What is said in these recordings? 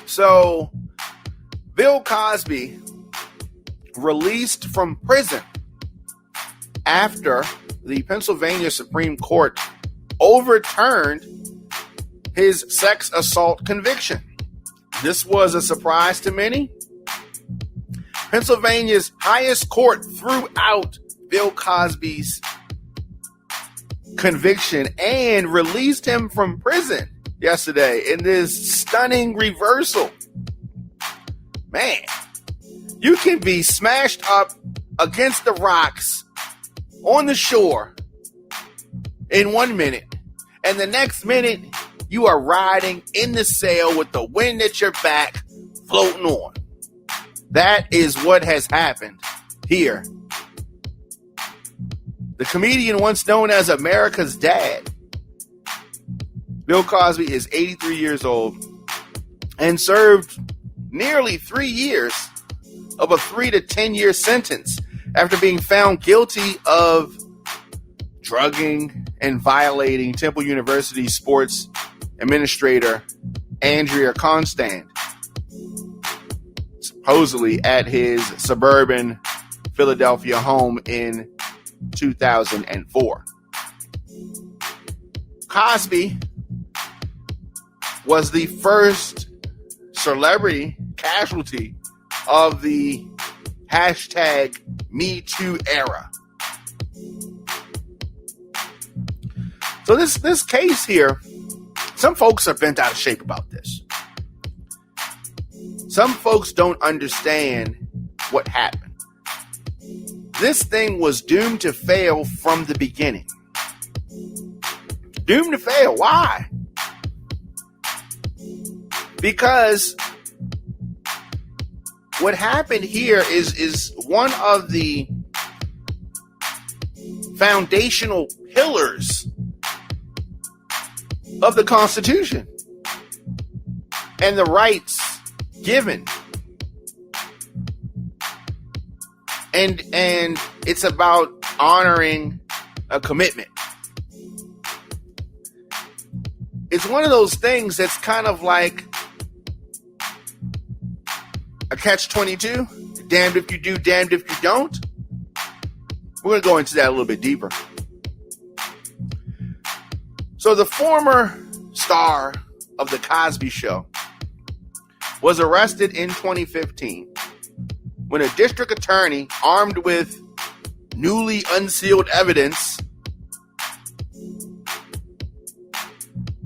So, Bill Cosby released from prison after the Pennsylvania Supreme Court overturned his sex assault conviction. This was a surprise to many. Pennsylvania's highest court threw out Bill Cosby's conviction and released him from prison yesterday in this stunning reversal. Man, you can be smashed up against the rocks on the shore in 1 minute, and the next minute you are riding in the sail with the wind at your back, floating on. That is what has happened here. The comedian once known as America's Dad, Bill Cosby, is 83 years old and served nearly 3 years of a 3 to 10 year sentence after being found guilty of drugging and violating Temple University sports administrator Andrea Constand, supposedly at his suburban Philadelphia home in 2004. Cosby was the first celebrity casualty of the hashtag Me Too era. So this case here, some folks are bent out of shape about this. Some folks don't understand what happened. This thing was doomed to fail from the beginning. Doomed to fail. Why? Because what happened here is one of the foundational pillars of the Constitution and the rights given. And it's about honoring a commitment. It's one of those things that's kind of like a catch-22. Damned if you do, damned if you don't. We're going to go into that a little bit deeper. So the former star of the Cosby Show was arrested in 2015 when a district attorney, armed with newly unsealed evidence,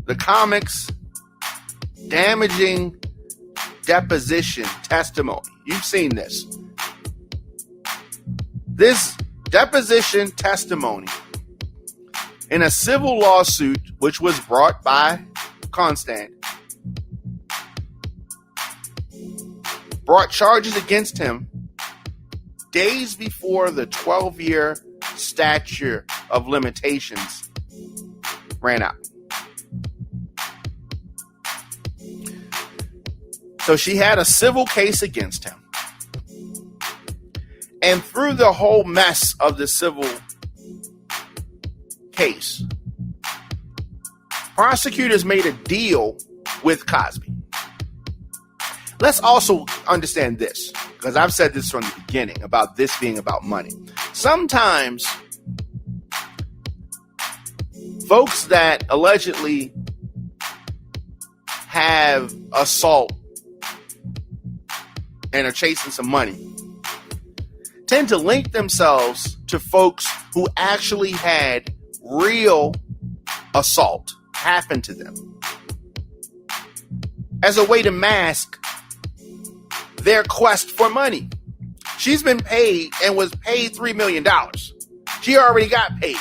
the comic's damaging deposition testimony. You've seen this. This deposition testimony in a civil lawsuit which was brought by Constant brought charges against him days before the 12-year statute of limitations ran out. So she had a civil case against him. And through the whole mess of the civil case, prosecutors made a deal with Cosby. Let's also understand this, because I've said this from the beginning about this being about money. Sometimes folks that allegedly have assault and are chasing some money tend to link themselves to folks who actually had real assault happen to them as a way to mask their quest for money. She's been paid and was paid $3 million. She already got paid.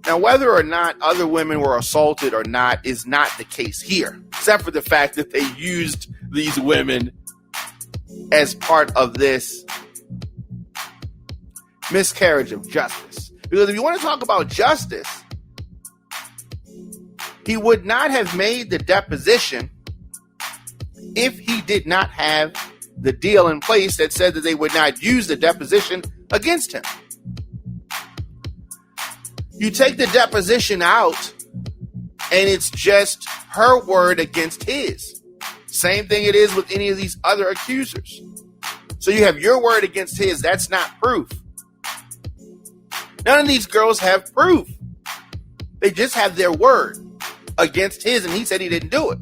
Now, whether or not other women were assaulted or not is not the case here, except for the fact that they used these women as part of this miscarriage of justice. Because if you want to talk about justice, he would not have made the deposition if he did not have the deal in place that said that they would not use the deposition against him. You take the deposition out And it's just her word against his. Same thing it is with any of these other accusers. So you have your word against his. That's not proof. None of these girls have proof. They just have their word against his, and he said he didn't do it.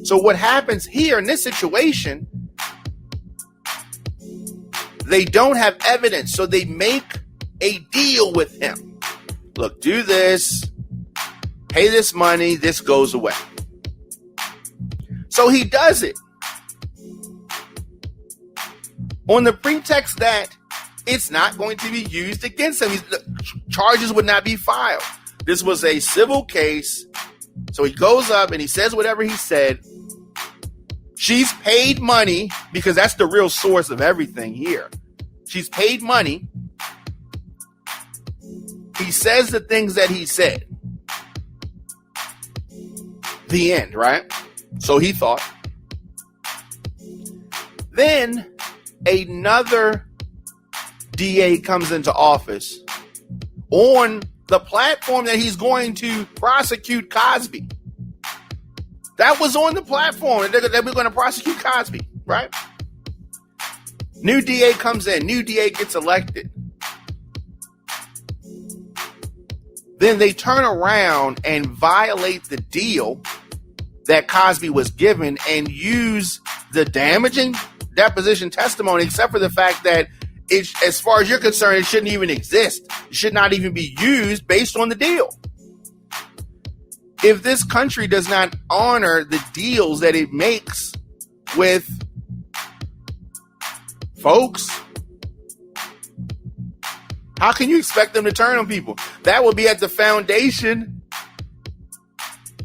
So what happens here in this situation, they don't have evidence, so they make a deal with him. Look, do this, pay this money, this goes away. So he does it on the pretext that it's not going to be used against him. Charges would not be filed. This was a civil case. So he goes up and he says whatever he said. She's paid money, because that's the real source of everything here. She's paid money. He says the things that he said. The end, right? So he thought. Then another DA comes into office on the platform that he's going to prosecute Cosby. That was on the platform that we're going to prosecute Cosby, right? New DA comes in, new DA gets elected. Then they turn around and violate the deal that Cosby was given and use the damaging deposition testimony, except for the fact that it, as far as you're concerned, it shouldn't even exist. It should not even be used based on the deal. If this country does not honor the deals that it makes with folks, how can you expect them to turn on people? That will be at the foundation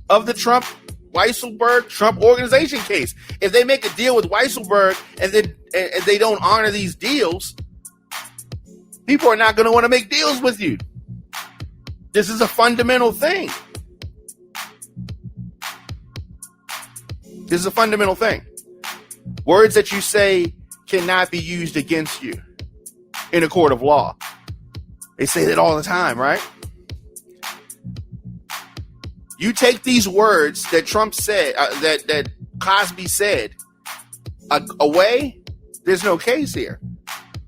of the Weisselberg Trump organization case. If they make a deal with Weisselberg and they don't honor these deals, people are not going to want to make deals with you. This is a fundamental thing. This is a fundamental thing. Words that you say cannot be used against you in a court of law. They say that all the time, right? You take these words that Trump said, that Cosby said, away, there's no case here,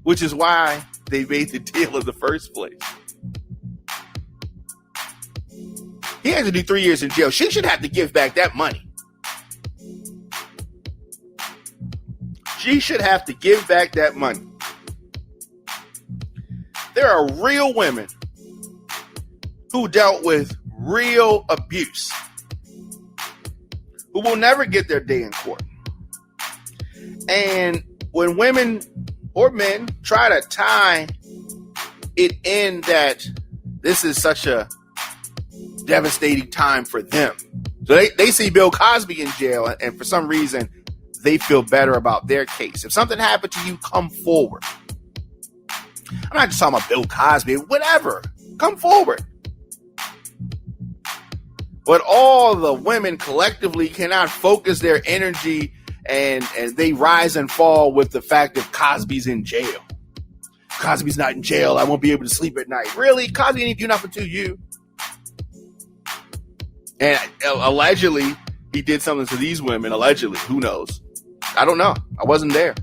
which is why they made the deal in the first place. He has to do 3 years in jail. She should have to give back that money. She should have to give back that money. There are real women who dealt with real abuse, who will never get their day in court. And when women or men try to tie it in that this is such a devastating time for them, so they see Bill Cosby in jail, and for some reason they feel better about their case. If something happened to you, come forward. I'm not just talking about Bill Cosby, whatever. Come forward. But all the women collectively cannot focus their energy, and they rise and fall with the fact that Cosby's in jail. Cosby's not in jail. I won't be able to sleep at night. Really? Cosby didn't do nothing to you. And allegedly, he did something to these women. Allegedly. Who knows? I don't know. I wasn't there.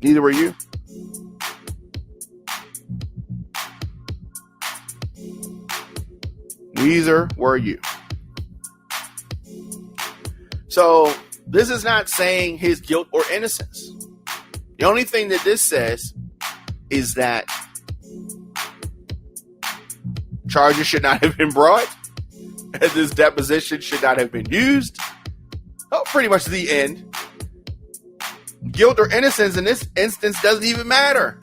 Neither were you. Neither were you. So this is not saying his guilt or innocence. The only thing that this says is that charges should not have been brought, and this deposition should not have been used. Oh, pretty much the end. Guilt or innocence in this instance doesn't even matter.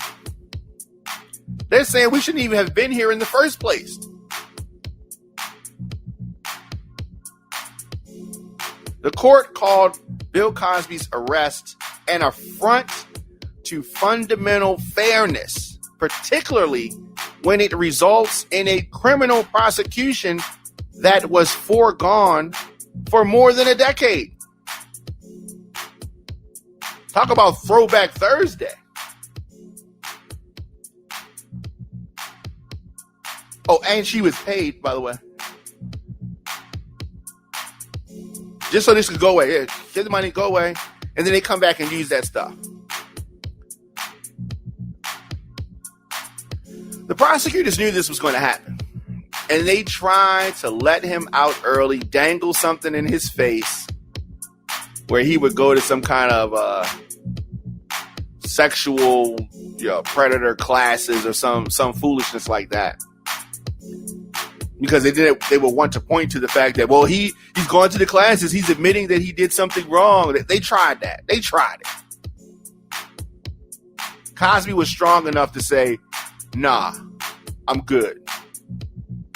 They're saying we shouldn't even have been here in the first place. The court called Bill Cosby's arrest an affront to fundamental fairness, particularly when it results in a criminal prosecution that was foregone for more than a decade. Talk about Throwback Thursday. Oh, and she was paid, by the way. just so this could go away. Yeah, get the money, go away. And then they come back and use that stuff. The prosecutors knew this was going to happen. And they tried to let him out early, dangle something in his face where he would go to some kind of sexual predator classes or some foolishness like that. Because they would want to point to the fact that, well, he's gone to the classes. He's admitting that he did something wrong. They tried that. They tried it. Cosby was strong enough to say, nah, I'm good.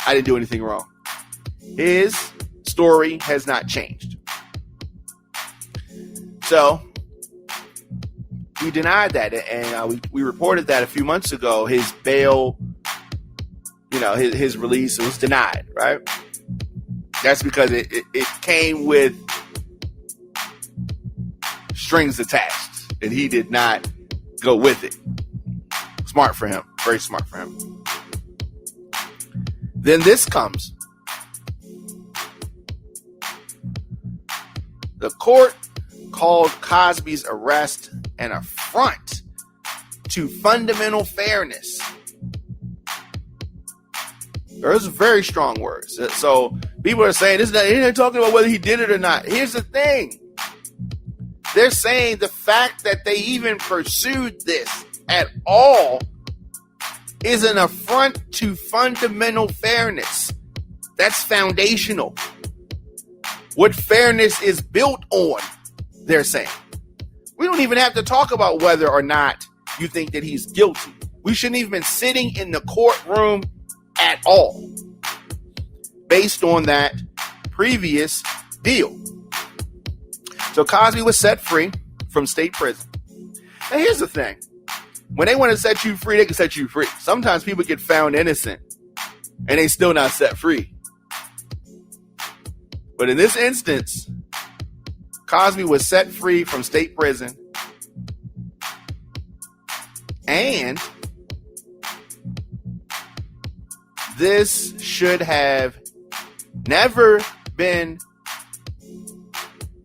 I didn't do anything wrong. His story has not changed. So he denied that. And we reported that a few months ago. His bail, his release was denied, right? That's because it came with strings attached. And he did not go with it. Smart for him. Very smart for him. Then this comes. The court called Cosby's arrest an affront to fundamental fairness. Those are very strong words. So people are saying they're talking about whether he did it or not. Here's the thing. They're saying the fact that they even pursued this at all is an affront to fundamental fairness. That's foundational. What fairness is built on, they're saying. We don't even have to talk about whether or not you think that he's guilty. We shouldn't even been sitting in the courtroom at all based on that previous deal. So Cosby was set free from state prison. And here's the thing. When they want to set you free, they can set you free. Sometimes people get found innocent and they still not set free. But in this instance, Cosby was set free from state prison. And this should have never been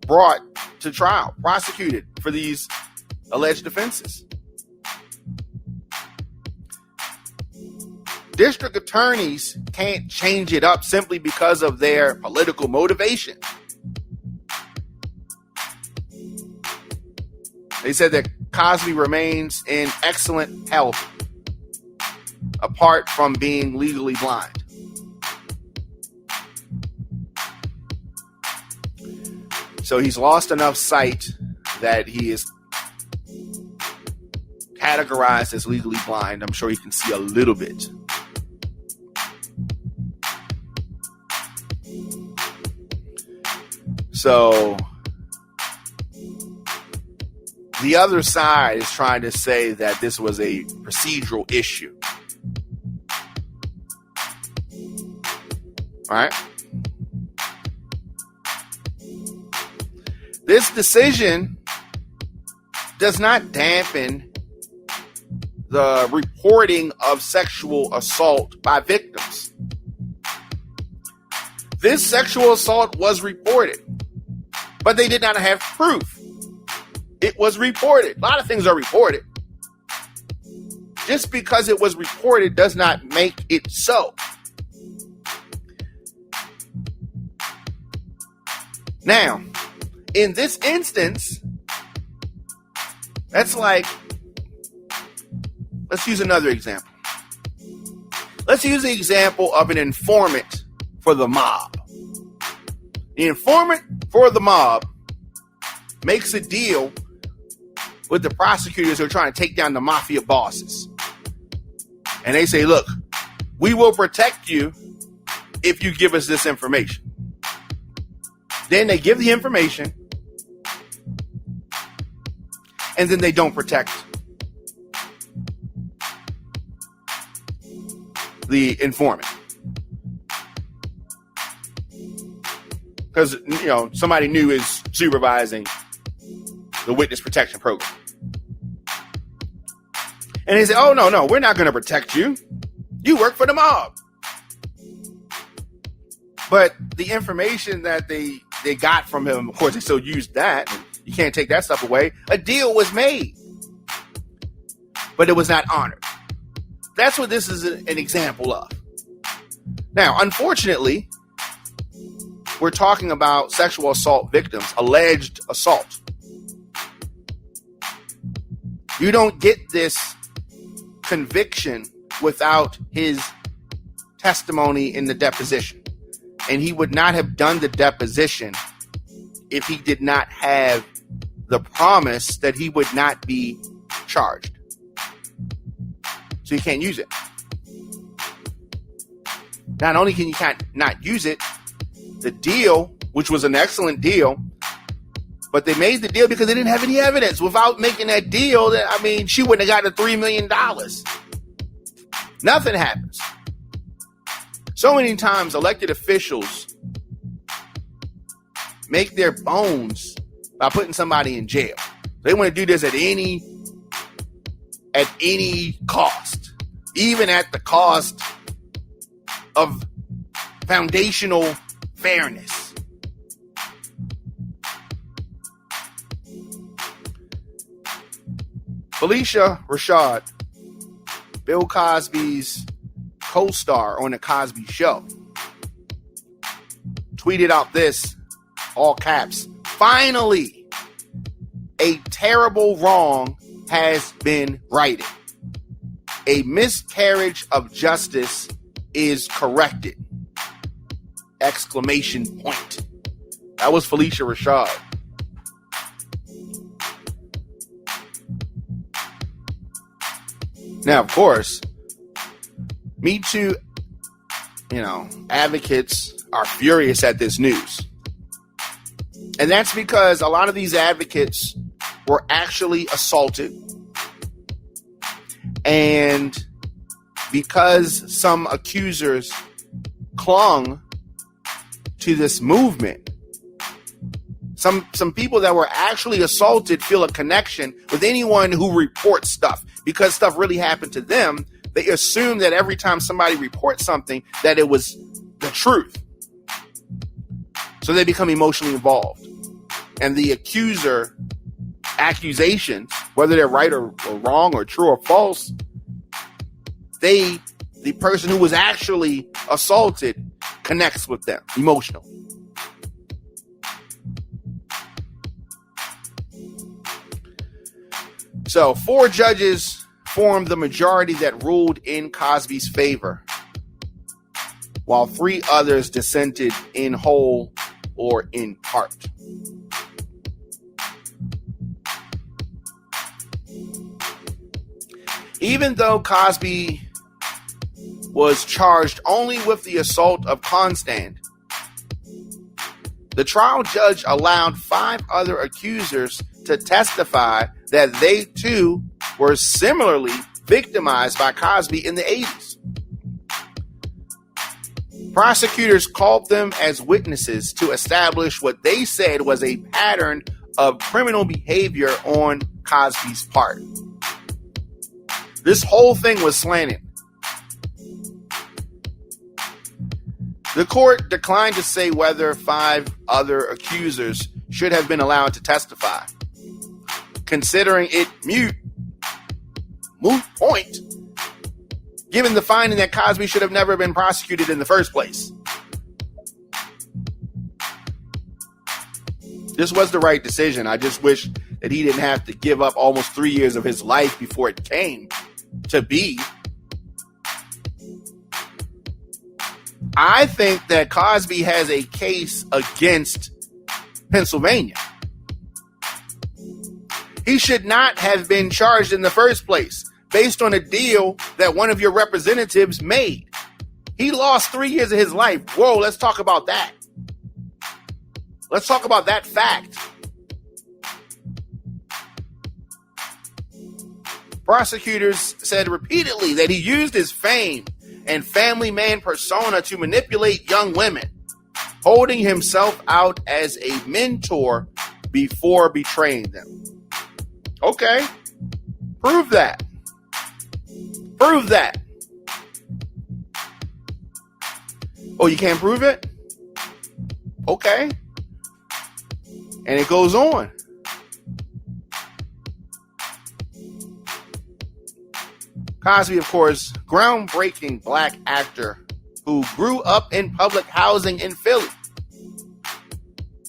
brought to trial, prosecuted for these alleged offenses. District attorneys can't change it up simply because of their political motivation. They said that Cosby remains in excellent health apart from being legally blind. So he's lost enough sight that he is categorized as legally blind. I'm sure he can see a little bit. So the other side is trying to say that this was a procedural issue. All right? This decision does not dampen the reporting of sexual assault by victims. This sexual assault was reported, but they did not have proof. It was reported. A lot of things are reported. Just because it was reported does not make it so. Now, in this instance, that's like, let's use another example. Let's use the example of an informant for the mob. The informant for the mob makes a deal with the prosecutors who are trying to take down the mafia bosses. And they say, look, we will protect you if you give us this information. Then they give the information, and then they don't protect the informant. Because, somebody new is supervising the witness protection program. And they say, oh, no, we're not going to protect you. You work for the mob. But the information that they they got from him, of course, they still used that. You can't take that stuff away. A deal was made, but it was not honored. That's what this is an example of. Now, unfortunately, we're talking about sexual assault victims, alleged assault. You don't get this conviction without his testimony in the deposition. And he would not have done the deposition if he did not have the promise that he would not be charged. So you can't use it. Not only can you not use it, the deal, which was an excellent deal, but they made the deal because they didn't have any evidence. Without making that deal, she wouldn't have gotten $3 million. Nothing happens. So many times elected officials make their bones by putting somebody in jail. They want to do this at any cost, even at the cost of foundational fairness. Felicia Rashad, Bill Cosby's co-star on the Cosby Show, tweeted out this, all caps, "Finally, a terrible wrong has been righted. A miscarriage of justice is corrected!" Exclamation point. That was Felicia Rashad. Now, of course, Me Too, advocates are furious at this news. And that's because a lot of these advocates were actually assaulted. And because some accusers clung to this movement, some people that were actually assaulted feel a connection with anyone who reports stuff. Because stuff really happened to them, they assume that every time somebody reports something, that it was the truth. So they become emotionally involved. And the accusations, whether they're right or wrong or true or false, the person who was actually assaulted connects with them emotionally. So 4 judges formed the majority that ruled in Cosby's favor, while 3 others dissented in whole or in part. Even though Cosby was charged only with the assault of Constand, the trial judge allowed 5 other accusers to testify that they too were similarly victimized by Cosby in the 80s. Prosecutors called them as witnesses to establish what they said was a pattern of criminal behavior on Cosby's part. This whole thing was slanted. The court declined to say whether 5 other accusers should have been allowed to testify, considering it moot point, given the finding that Cosby should have never been prosecuted in the first place. This was the right decision. I just wish that he didn't have to give up almost 3 years of his life before it came to be. I think that Cosby has a case against Pennsylvania. He should not have been charged in the first place based on a deal that one of your representatives made. He lost 3 years of his life. Whoa, let's talk about that. Let's talk about that fact. Prosecutors said repeatedly that he used his fame and family man persona to manipulate young women, holding himself out as a mentor before betraying them. Okay, prove that. Prove that. Oh, you can't prove it? Okay. And it goes on. Cosby, of course, groundbreaking black actor who grew up in public housing in Philly.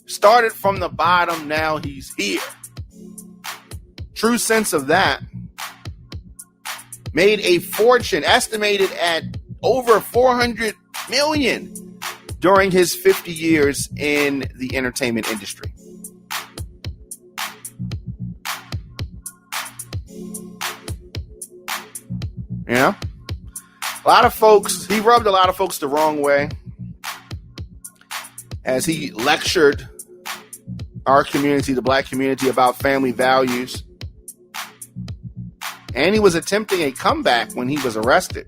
Started from the bottom, now he's here. True sense of that. Made a fortune, estimated at over $400 million during his 50 years in the entertainment industry. You know, a lot of folks, he rubbed a lot of folks the wrong way as he lectured our community, the black community, about family values. And he was attempting a comeback when he was arrested.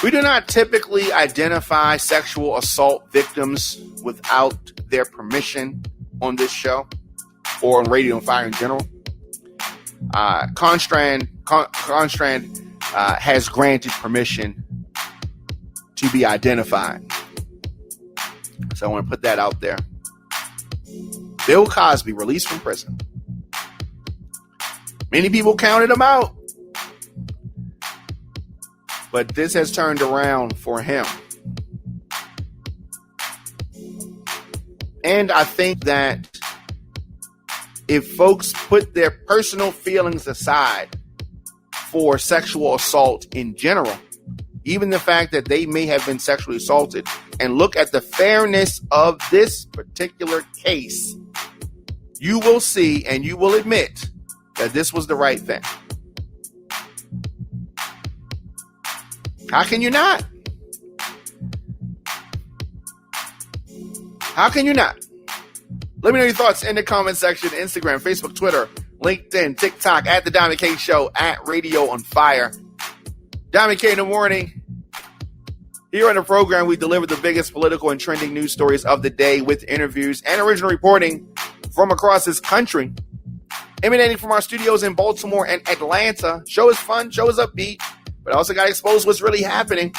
We do not typically identify sexual assault victims without their permission on this show or on Radio on Fire in general. Constrand has granted permission to be identified. So I want to put that out there. Bill Cosby released from prison. Many people counted him out. But this has turned around for him. And I think that if folks put their personal feelings aside for sexual assault in general, even the fact that they may have been sexually assaulted, and look at the fairness of this particular case, you will see and you will admit that this was the right thing. How can you not? How can you not? Let me know your thoughts in the comment section. Instagram, Facebook, Twitter, LinkedIn, TikTok, at The Diamond K Show, at Radio on Fire. Diamond K in the morning. Here on the program, we deliver the biggest political and trending news stories of the day with interviews and original reporting from across this country. Emanating from our studios in Baltimore and Atlanta. Show is fun, show is upbeat, but I also got to expose what's really happening.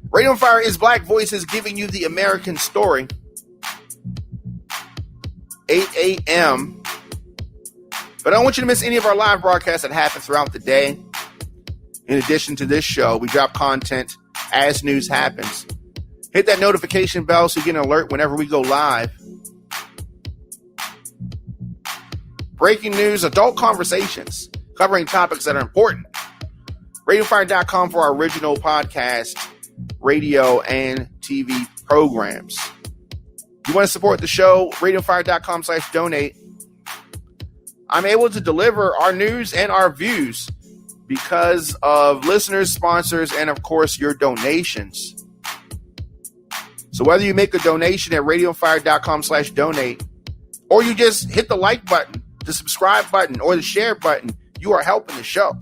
Radio on Fire is Black Voices giving you the American story. 8 a.m. But I don't want you to miss any of our live broadcasts that happen throughout the day. In addition to this show, we drop content as news happens. Hit that notification bell so you get an alert whenever we go live. Breaking news, adult conversations, covering topics that are important. RadioFire.com for our original podcast, radio, and TV programs. You want to support the show, RadioFire.com/donate. I'm able to deliver our news and our views because of listeners, sponsors, and of course your donations. So whether you make a donation at RadioFire.com/donate, or you just hit the like button, the subscribe button, or the share button, you are helping the show.